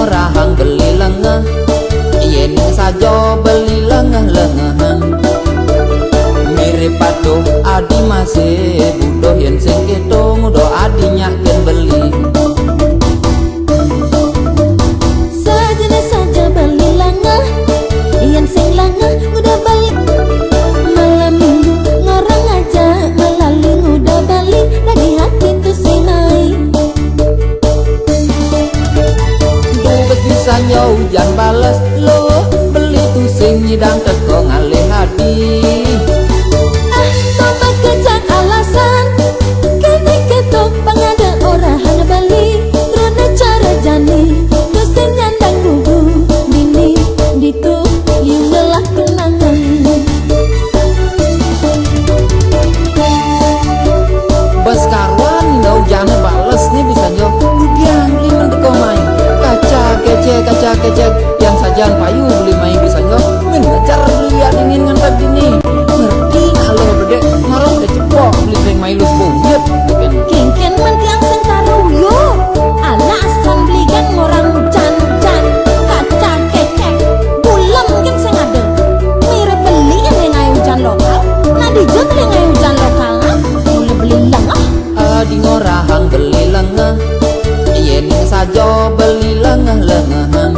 ngorahang beli lengah yen saja beli lengah-lengahan mirip patuh adi masih budoh yen sing ketung do adinya ken beli sejenis saja beli lengah yen sing lengah udah balik malam minggu ngorang aja melaling udah balik lagi hati tuh sinai bebas bisanya hujan balas lo beli tuh sing nyidang teko ngalih hati tobat kejang alasan kini ketok pangada orang hanya balik terus cara jani terus nyandang gugu bini ditu liu lelah kenangan bas karuan dau jangan bales nih bisa yo udian beli nanti kau main kaca kece yang sajian payu beli main bisa yo mengejar lihat ingin ngantar gini ngerti kalau bedek ngorong udah cepok beli sering main lus bonyet kengken mantiang sengkaro yo anak asan belikan orang can-can kaca kece bulam mungkin sing ada mirip beli yang ngai hujan lokal nah dijut yang ngai hujan lokal mulai beli lengah di ngorahang beli lengah yen saja beli lengah-lengahan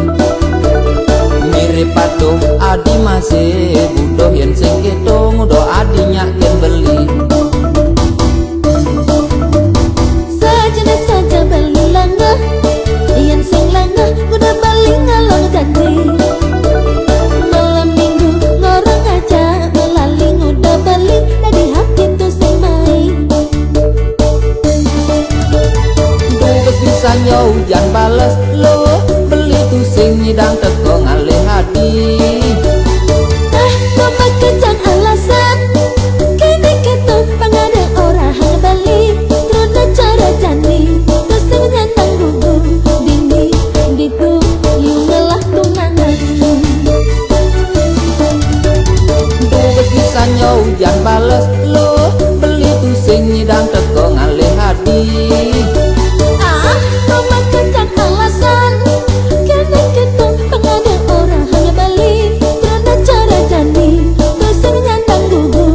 mirip patuh adi masih budoh yen sing ketung do adinya ken beli sejenis saja beli lengah yen sing lengah udah balik ngalong janji malam minggu ngorong aja melaling udah balik dari hati tuh sing main bebas bisanya hujan balas lo beli tuh sing nyidang teko ngalih hati tobat kejang alasan kini ketuk pangada orang hanya balik terus cara jani terus nyandang gugu bini ditu liu lelah tunangan bebas bisanya hujan balas lo beli tuh sing nyidang teko ngalih hati tobat kejang alasan kini ketuk pangada orang hanya balik terus cara jani terus nyandang gugu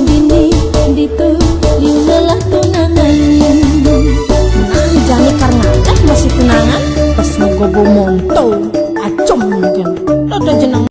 bini ditu liu lelah tunangan jani karena masih tunangan pas mau gobo monto acom mungkin ada jenang